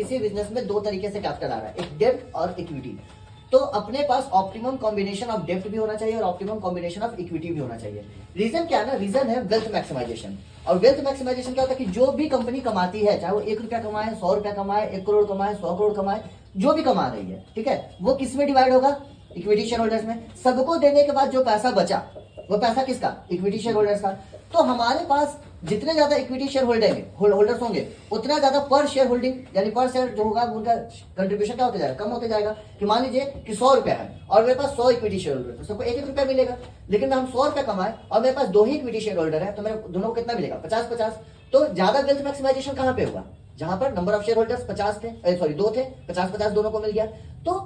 किसी बिजनेस में दो तरीके से कैपिटल आ रहा है, एक डेब्ट और इक्विटी। तो अपने पास ऑप्टिमम कॉम्बिनेशन ऑफ डेब्ट भी होना चाहिए और ऑप्टिमम कॉम्बिनेशन ऑफ इक्विटी भी होना चाहिए। रीजन क्या है ना, रीजन है वेल्थ मैक्सिमाइजेशन। और वेल्थ मैक्सिमाइजेशन क्या होता है कि जो भी कंपनी कमाती है, चाहे वो 1 रुपया कमाए, 100 रुपया कमाए, 1 करोड़ कमाए, 100 करोड़ कमाए, जो भी कमा रही है, ठीक है, वो किस में डिवाइड होगा? इक्विटी शेयर होल्डर्स में। सबको देने के बाद जो पैसा बचा वो पैसा किसका? इक्विटी शेयर होल्डर्स का। तो हमारे पास जितने ज्यादा इक्विटी शेयर होल्डर्स होंगे उतना ज्यादा पर शेयर होल्डिंग यानी पर शेयर जो होगा उनका कंट्रीब्यूशन क्या होता जाएगा? कम होते जाएगा। कि मान लीजिए कि 100 रुपया है और मेरे पास 100 इक्विटी शेयर होल्डर, तो सबको 1-1 रुपया मिलेगा। लेकिन हम 100 रुपया कमाए और मेरे पास 2 ही इक्विटी शेयर होल्डर है, तो मेरे दोनों को कितना मिलेगा? 50-50। तो ज्यादा वेल्थ मैक्सिमाइजेशन कहां पे हुआ? जहां पर नंबर ऑफ शेयर होल्डर्स 50 थे, सॉरी 2 थे, 50-50 दोनों को मिल गया। तो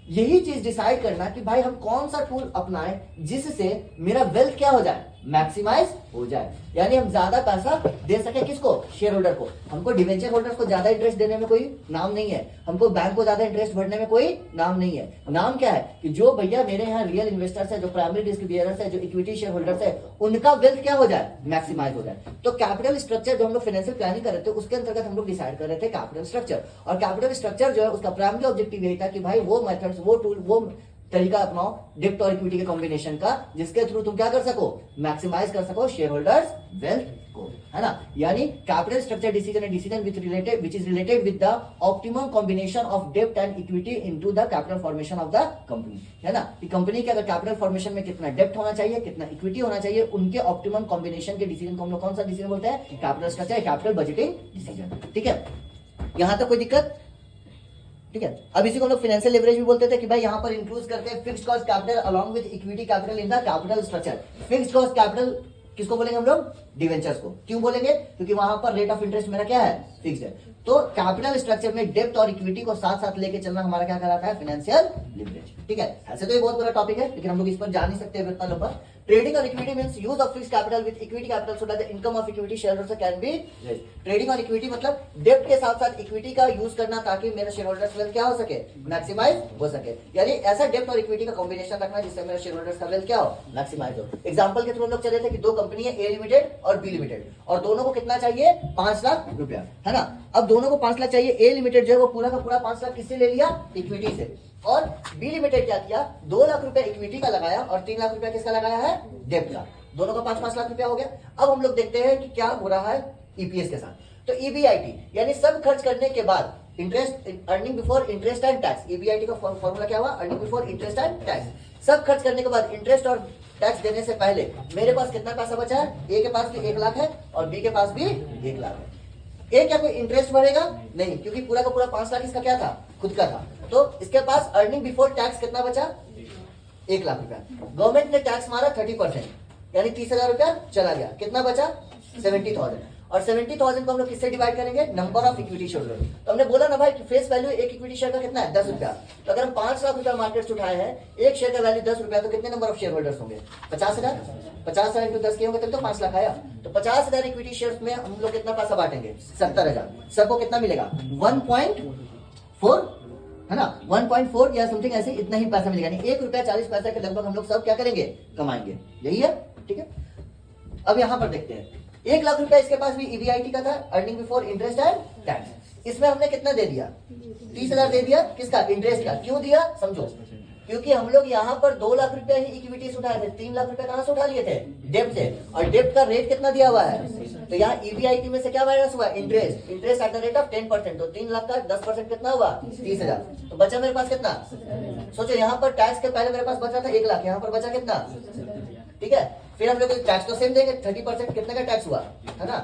यही चीज डिसाइड करना कि भाई हम कौन सा टूल अपनाएं जिससे मेरा वेल्थ क्या हो जाए? मैक्सिमाइज हो जाए। यानी हम ज्यादा पैसा दे सके किसको? शेयर होल्डर को। हमको डिवेंचर होल्डर्स को ज्यादा इंटरेस्ट देने में कोई नाम नहीं है, हमको बैंक को ज्यादा इंटरेस्ट भरने में कोई नाम नहीं है। नाम क्या है कि जो भैया मेरे यहाँ रियल इन्वेस्टर्स है, जो प्राइमरी रिस्क बियरर्स है, जो इक्विटी शेयर होल्डर्स है, उनका वेल्थ क्या हो जाए? मैक्सिमाइज हो जाए। तो कैपिटल स्ट्रक्चर जो हम लोग फाइनेंशियल प्लानिंग कर रहे थे उसके अंतर्गत हम लोग डिसाइड कर रहे थे कैपिटल स्ट्रक्चर। और कैपिटल स्ट्रक्चर जो है उसका प्राइमरी ऑब्जेक्टिव यही था कि भाई वो मेथड्स, वो टूल, वो तरीका अपनाओ डेब्ट और इक्विटी के कॉम्बिनेशन का, जिसके थ्रू तुम क्या कर सको? मैक्सिमाइज कर सको शेयर होल्डर्स वेल्थ को, है ना। यानी capital structure decision which is related with the optimum combination of डेब्ट and equity into the capital formation of the company, है ना। कि कंपनी के अगर कैपिटल फॉर्मेशन में कितना डेब्ट होना चाहिए, कितना इक्विटी होना चाहिए, उनके ऑप्टिमम कॉम्बिनेशन के डिसीजन को हम लोग कौन सा डिसीजन बोलते हैं? Capital structure, capital budgeting decision. ठीक है, यहां तक कोई दिक्कत? ठीक है। अब इसी को हम लोग फाइनेंशियल लेवरेज भी बोलते थे कि भाई यहां पर इंक्लूड करते हैं fixed cost capital along with equity capital in the capital structure. Fixed cost capital किसको बोलेंगे हम लोग? डिवेंचर्स को। क्यों बोलेंगे? क्योंकि वहां पर रेट ऑफ इंटरेस्ट मेरा क्या है? फिक्स्ड है। तो कैपिटल स्ट्रक्चर में डेब्ट और इक्विटी को साथ साथ लेके चलना हमारा क्या कहलाता है? Financial leverage. ठीक है, ऐसे तो ये बहुत बड़ा टॉपिक है लेकिन हम लोग इस पर जा नहीं सकते इतना लंबा। ट्रेडिंग और equity means use of fixed capital with equity capital so that the income of equity shareholders can be raised. Trading और इक्विटी मतलब डेब्ट के साथ साथ इक्विटी का यूज करना ताकि मेरा शेयरहोल्डर्स वेल्थ क्या हो सके? मैक्सिमाइज हो सके। यानी ऐसा डेब्ट और इक्विटी का कॉम्बिनेशन रखना जिससे मेरा शेयरहोल्डर्स का वेल्थ क्या हो? मैक्सिमाइज हो। एग्जांपल के थ्रू हम लोग चले थे कि दो कंपनी है, ए लिमिटेड और बी लिमिटेड, और दोनों को कितना चाहिए? 5 लाख रुपया, है ना। अब दोनों को 5 लाख चाहिए। ए लिमिटेड जो है वो पूरा का पूरा 5 लाख किससे ले लिया? इक्विटी से। और बी लिमिटेड क्या किया? 2 लाख रुपया इक्विटी का लगाया और 3 लाख रुपया किसका लगाया है? डेब्ट का। दोनों का 5-5 लाख रुपया हो गया। अब हम लोग देखते हैं कि क्या हो रहा है ईपीएस के साथ। तो ईबीआईटी यानी सब खर्च करने के बाद interest, earning before interest and tax. EBIT का फॉर्मूला क्या हुआ? Earning before interest and tax. सब खर्च करने के बाद इंटरेस्ट और टैक्स देने से पहले मेरे पास कितना पैसा बचा है? ए के पास भी 1 लाख है और बी के पास भी 1 लाख है। ए क्या कोई इंटरेस्ट बढ़ेगा? नहीं, क्योंकि पूरा का पूरा 5 लाख इसका क्या था? खुद का था। तो इसके पास अर्निंग बिफोर टैक्स कितना बचा? 1 लाख रुपया। गवर्नमेंट ने टैक्स मारा 30%, यानी 30,000 रुपया चला गया। कितना बचा? 70,000। और 70,000 को हम लोग किससे डिवाइड करेंगे? Number of equity share. तो हमने बोला ना भाई कि फेस वैल्यू एक इक्विटी शेयर का कितना है? 10 रुपया। तो अगर हम 5 लाख रुपया मार्केट से उठाए हैं, एक शेयर का वैल्यू 10 रुपया, तो कितने नंबर ऑफ शेयर होल्डर्स होंगे? 50,000। 50,000 इंटू 10 के होंगे तब तो 5 लाख आया। तो 50,000 इक्विटी शेयर्स में हम लोग कितना पैसा बांटेंगे? 70,000। सबको कितना मिलेगा? 1.4, है ना, 1.4 या समथिंग ऐसे इतना ही पैसा मिलेगा। यानी 1 रुपया 40 पैसा के लगभग हम लोग सब क्या करेंगे? कमाएंगे। यही है, ठीक है। अब यहां पर देखते हैं, 1 लाख रुपया इसके पास भी ईबीआईटी का था, earning before interest and tax. इसमें हमने कितना दे दिया? 30,000 दे दिया। किसका? इंटरेस्ट का। क्यों दिया? समझो। क्योंकि हम लोग यहाँ पर 2 लाख रुपया ही इक्विटी से उठाए थे, 3 लाख रुपया कहां से उठा लिए थे? डेब्ट से। और डेब्ट का रेट कितना दिया हुआ है? तो यहाँ ईबीआईटी में से क्या माइनस हुआ? Interest. Interest at the rate of 10%। तो 3 लाख का 10% कितना हुआ? 30,000। तो बचा मेरे पास कितना? सोचो, यहाँ पर टैक्स के पहले मेरे पास बचा था 1 लाख, यहाँ पर बचा कितना? ठीक है। फिर हम लोग टैक्स तो सेम देंगे, 30%। कितने का टैक्स हुआ, है ना?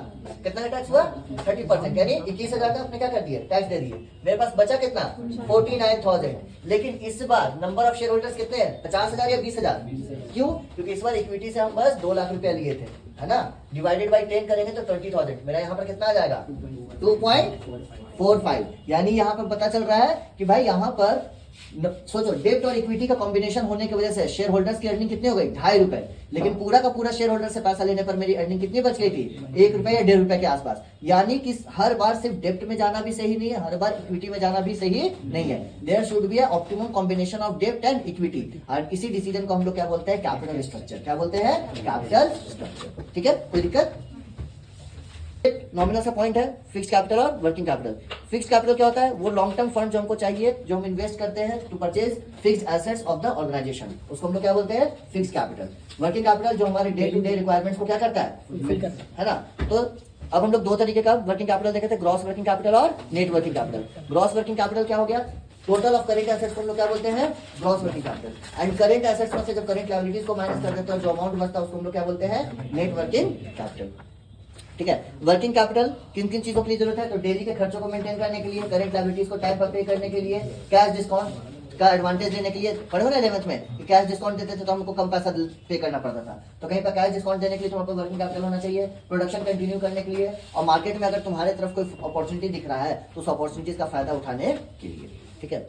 कितना का टैक्स हुआ? 30%, यानी 21,000 का अपने क्या कर दिए? टैक्स दे दिए। मेरे पास बचा कितना? 49,000। लेकिन इस बार नंबर ऑफ शेयर होल्डर्स कितने हैं? 50,000 या 20,000? क्यों? क्योंकि इस बार इक्विटी से हम बस 2 लाख रुपया लिए थे, है ना। डिवाइडेड बाई 10 करेंगे तो 20,000। मेरा यहाँ पर कितना आ जाएगा? 2.45। यानी यहाँ पर पता चल रहा है कि भाई यहाँ पर सोचो, डेब्ट और इक्विटी का कॉम्बिनेशन होने की वजह से शेयर होल्डर्स की अर्निंग कितनी हो गई? 2.5 रुपए। लेकिन पूरा का पूरा शेयर होल्डर से पैसा लेने पर मेरी अर्निंग कितनी बच गई थी? 1 रुपए या 1.5 रुपए के आसपास। यानी कि हर बार सिर्फ डेब्ट में जाना भी सही नहीं है, हर बार इक्विटी में जाना भी सही नहीं है। There should be optimum combination of डेब्ट एंड इक्विटी। और इसी डिसीजन को हम लोग क्या बोलते हैं? Capital structure. क्या बोलते हैं? Capital structure. ठीक है, कोई दिक्कत? नॉमिनल सा पॉइंट है फिक्स्ड कैपिटल और वर्किंग कैपिटल। फिक्स्ड कैपिटल क्या होता है? वो लॉन्ग टर्म फंड जो हमको चाहिए, जो हम इन्वेस्ट करते हैं to purchase fixed assets of the organization, उसको हम लोग क्या बोलते हैं? Fixed capital. वर्किंग कैपिटल जो हमारे डे टू डे रिक्वायरमेंट्स को क्या करता है? है ना। तो अब हम लोग दो तरीके का वर्किंग कैपिटल देखे थे, ग्रॉस वर्किंग कैपिटल और net working capital. Gross working capital क्या हो गया? टोटल ऑफ करेंट एसेट्स को हम लोग क्या बोलते हैं? Gross working capital. And current assets में से जब करेंट लायबिलिटीज को माइनस कर देते हैं, जो अमाउंट बचता है उसको हम लोग क्या बोलते हैं? Net working capital. ठीक है। वर्किंग कैपिटल किन किन चीजों के लिए जरूरत है? तो डेली के खर्चों को मेंटेन करने के लिए, करेंट लायबिलिटीज को टाइम पर पे करने के लिए, कैश डिस्काउंट का एडवांटेज लेने के लिए। पढ़े हो ना 11th में कि कैश डिस्काउंट देते थे तो हमको कम पैसा पे करना पड़ता था, तो कहीं पर कैश डिस्काउंट देने के लिए तुम्हारे पास वर्किंग कैपिटल होना चाहिए। प्रोडक्शन कंटिन्यू करने के लिए, और मार्केट में अगर तुम्हारे तरफ कोई अपॉर्चुनिटी दिख रहा है तो उस अपॉर्चुनिटीज का फायदा उठाने के लिए। ठीक है।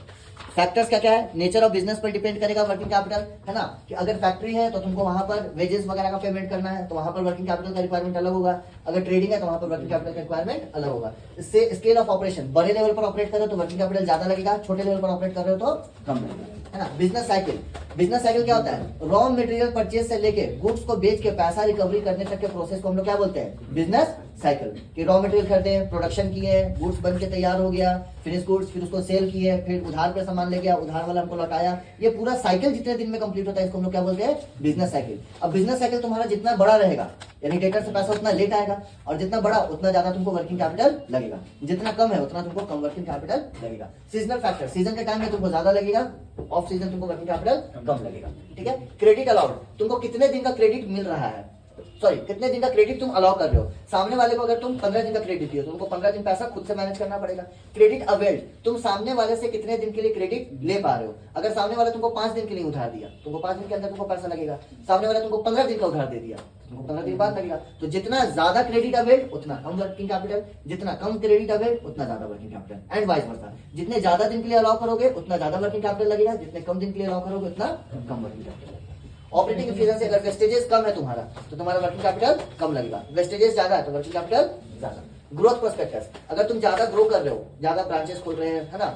फैक्टर्स क्या क्या है? नेचर ऑफ बिजनेस पर डिपेंड करेगा वर्किंग कैपिटल, है ना, कि अगर फैक्ट्री है तो तुमको वहां पर वेजेस वगैरह का पेमेंट करना है, तो वहां पर वर्किंग कैपिटल का रिक्वायरमेंट अलग होगा। अगर ट्रेडिंग है तो वहां पर वर्किंग कैपिटल का रिक्वायरमेंट अलग होगा। इससे स्केल ऑफ ऑपरेशन, बड़े लेवल पर ऑपरेट कर रहे हो तो वर्किंग कैपिटल ज्यादा लगेगा, छोटे लेवल पर ऑपरेट कर रहे हो तो कम लगेगा, है ना। बिजनेस साइकिल, बिजनेस साइकिल क्या होता है? रॉ मटेरियल परचेज से लेके गुड्स को बेच के पैसा रिकवरी करने तक के प्रोसेस को हम लोग क्या बोलते हैं? Business cycle. कि रॉ मटेरियल खरीदे, प्रोडक्शन किए, गुड्स बन के तैयार हो गया, फिनिश गुड्स, फिर उसको सेल किए, फिर उधार पे सामान ले गया, उधार वाला हमको लौटाया, ये पूरा साइकिल जितने दिन में कंप्लीट होता है इसको हम लोग क्या बोलते हैं? Business cycle. अब बिजनेस साइकिल तुम्हारा जितना बड़ा रहेगा, यानी डेटर से पैसा उतना लेट आएगा, और जितना बड़ा उतना ज्यादा तुमको वर्किंग कैपिटल लगेगा, जितना कम है उतना तुमको कम वर्किंग कैपिटल लगेगा। सीजनल फैक्टर, सीजन के टाइम में तुमको ज्यादा लगेगा, ऑफ सीजन तुमको वर्किंग कैपिटल कम लगेगा। ठीक है। क्रेडिट अलाउड, तुमको कितने दिन का क्रेडिट मिल रहा है, सॉरी कितने दिन का क्रेडिट तुम अलाउ कर रहे हो। सामने वाले को अगर तुम 15 दिन का क्रेडिट दियो तो तुमको 15 दिन पैसा खुद से मैनेज करना पड़ेगा। क्रेडिट अवेल्ड, तुम सामने वाले से कितने दिन के लिए क्रेडिट ले पा रहे हो। अगर सामने वाले तुमको 5 दिन के लिए उधार दिया, तुमको 5 दिन के अंदर तुमको पैसा लगेगा। सामने वाले तुमको 15 दिन का उधार दे दिया, तुमको 15 दिन बाद लगेगा। तो जितना ज्यादा क्रेडिट अवेल्ड उतना कम वर्किंग कैपिटल, जितना कम क्रेडिट अवेल्ड उतना ज्यादा working capital, and vice versa. जितने ज्यादा दिन के लिए अलाउ करोगे उतना ज्यादा वर्किंग कैपिटल लगेगा, जितने कम दिन के लिए अलाउ करोगे उतना कम वर्किंग कैपिटल। ऑपरेटिंग एफिशिएंसी, अगर वेस्टेजेस कम है तुम्हारा तो तुम्हारा वर्किंग कैपिटल कम लगेगा, वेस्टेजेस ज्यादा है तो वर्किंग कैपिटल ज्यादा। ग्रोथ प्रोस्पेक्टस, अगर तुम ज्यादा ग्रो कर रहे हो, ज्यादा ब्रांचेस खोल रहे हैं, है ना,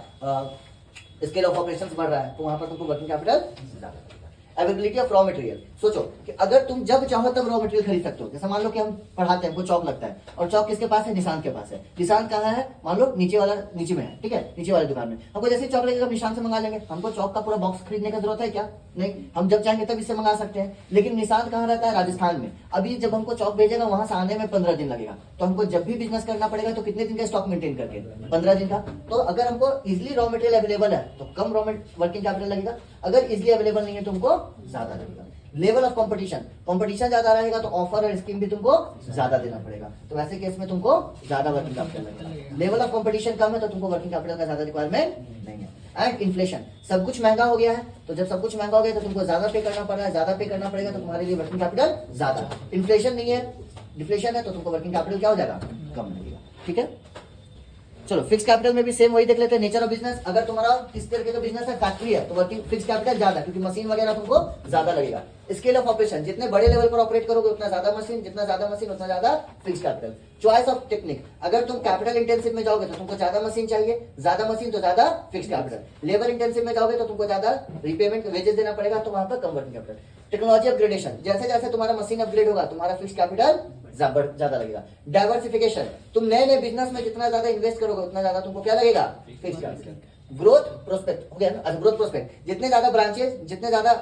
स्केल ऑफ ऑपरेशंस बढ़ रहा है, तो वहां पर तुमको वर्किंग कैपिटल ज्यादा लगेगा। अवेलेबिलिटी ऑफ रॉ मटेरियल, सोचो कि अगर तुम जब चाहो तब रॉ मटेरियल खरीद सकते हो। जैसे मान लो कि हम पढ़ाते हैं, हमको चौक लगता है, और चौक किसके पास है? निशान के पास है। निशान कहाँ है? मान लो नीचे वाला, नीचे में है, ठीक है, नीचे वाली दुकान में। हमको जैसे चौक लगेगा निशान से मंगा लेंगे। हमको चौक का पूरा बॉक्स खरीदने की जरूरत है क्या? नहीं, हम जब चाहेंगे तब इससे मंगा सकते हैं। लेकिन निशान कहाँ रहता है? राजस्थान में। अभी जब हमको चौक भेजेगा वहां से आने में 15 दिन लगेगा, तो हमको जब भी बिजनेस करना पड़ेगा तो कितने दिन का स्टॉक मेंटेन करके? 15 दिन का। तो अगर हमको इजिली रॉ मटेरियल अवेलेबल है तो कम वर्किंग कैपिटल लगेगा, अगर इजिली अवेलेबल नहीं है तो हमको ज्यादा लगेगा। लेवल ऑफ कंपटीशन, कंपटीशन ज्यादा रहेगा तो ऑफर और स्कीम भी तुमको ज्यादा देना पड़ेगा, तो वैसे केस में तुमको ज्यादा वर्किंग कैपिटल लगेगा। लेवल ऑफ कंपटीशन कम है तो तुमको वर्किंग कैपिटल का ज्यादा रिक्वायरमेंट नहीं है। एंड इन्फ्लेशन, सब कुछ महंगा हो गया है, तो जब सब कुछ महंगा हो गया तो तुमको ज्यादा पे करना पड़ रहा है, ज्यादा पे करना पड़ेगा तो तुम्हारे लिए वर्किंग कैपिटल ज्यादा। इन्फ्लेशन नहीं है, डिफ्लेशन है, तो तुमको वर्किंग कैपिटल क्या हो जाएगा? कम लगेगा। ठीक है। चलो फिक्स कैपिटल में भी सेम वही देख लेते हैं। नेचर ऑफ बिजनेस, अगर तुम्हारा किस तरीके का बिजनेस है, फैक्ट्री है, तो वर्किंग फिक्स कैपिटल ज्यादा, क्योंकि मशीन वगैरह तुमको ज्यादा लगेगा। स्केल ऑफ ऑपरेशन, जितने बड़े लेवल पर ऑपरेट करोगे उतना ज्यादा मशीन, जितना ज्यादा मशीन उतना ज्यादा fix capital. Choice of technique, अगर तुम कैपिटल इंटेंसिव में जाओगे तो तुमको ज्यादा मशीन चाहिए, ज्यादा मशीन तो ज्यादा फिक्स कैपिटल। लेबर इंटेंसिव में जाओगे तो तुमको ज्यादा रिपेमेंट वेजेस देना पड़ेगा, तो वहां पर कम वर्किंग कैपिटल। टेक्नोलॉजी अपग्रेडेशन, जैसे जैसे तुम्हारा मशीन अपग्रेड होगा तुम्हारा फिक्स कैपिटल ज्यादा लगेगा। डाइवर्सिफिकेशन, तुम नए नए बिजनेस में जितना ज्यादा इन्वेस्ट करोगे उतना ज्यादा तुमको क्या लगेगा? Fix capital. ग्रोथ प्रोस्पेक्ट हो गया ना, ग्रोथ प्रोस्पेक्ट, जितने ज्यादा ब्रांचेस, जितने ज्यादा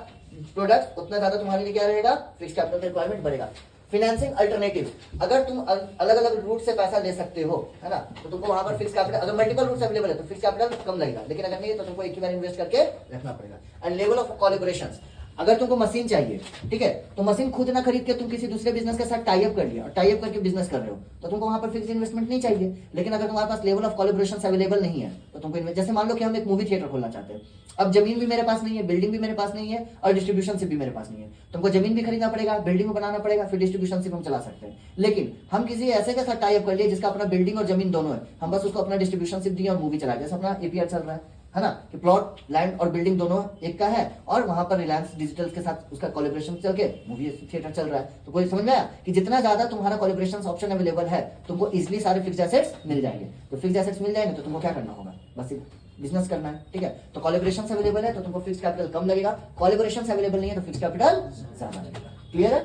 प्रोडक्ट्स, उतना ज्यादा तुम्हारे लिए क्या रहेगा? फिक्स कैपिटल का रिक्वायरमेंट बढ़ेगा। फाइनेंसिंग अल्टरनेटिव, अगर तुम अलग अलग रूट से पैसा ले सकते हो, है ना, तो तुमको वहां पर फिक्स कैपिटल, अगर मल्टीपल रूट्स अवेलेबल है तो फिक्स कैपिटल कम लगेगा, लेकिन अगर नहीं है तो तुमको एक ही बार इन्वेस्ट करके रखना पड़ेगा। एंड लेवल ऑफ कोलैबोरेशंस, अगर तुमको मशीन चाहिए, ठीक है, तो मशीन खुद ना खरीद के तुम किसी दूसरे बिजनेस के साथ टाई अप कर लिया और टाई अप करके बिजनेस कर रहे हो, तो तुमको वहां पर फिक्स इन्वेस्टमेंट नहीं चाहिए। लेकिन अगर तुम्हारे पास लेवल ऑफ कोलैबोरेशंस अवेलेबल नहीं है तो तुमको, जैसे मान लो कि हम एक मूवी थिएटर खोलना चाहते हैं, अब जमीन भी मेरे पास नहीं है, बिल्डिंग भी मेरे पास नहीं है, और डिस्ट्रीब्यूशन भी मेरे पास नहीं है, तुमको जमीन भी खरीदना पड़ेगा, बिल्डिंग भी बनाना पड़ेगा, फिर डिस्ट्रीब्यूशन हम चला सकते हैं। लेकिन हम किसी ऐसे के साथ टाई अप कर लिए जिसका अपना बिल्डिंग और जमीन दोनों है, हम बस उसको अपना डिस्ट्रीब्यूशन दिए और मूवी चला, जैसे अपना एपीआर चल रहा है ना, कि प्लॉट, लैंड और बिल्डिंग दोनों एक का है, और वहां पर रिलायंस डिजिटल के साथ उसका कोलैबोरेशन चल के मूवी थिएटर चल रहा है। तो कोई समझ में आया कि जितना ज्यादा तुम्हारा कोलैबोरेशन ऑप्शन अवेलेबल है तुमको इजिली सारे फिक्स एसेट्स मिल जाएंगे। तो फिक्स एसेट्स मिल जाएंगे तो तुमको क्या करना होगा? बस बिजनेस करना है। ठीक है, तो कोलैबोरेशन अवेलेबल है तो तुमको फिक्स कैपिटल कम लगेगा, कोलैबोरेशन अवेलेबल नहीं है तो फिक्स कैपिटल ज्यादा लगेगा। क्लियर है?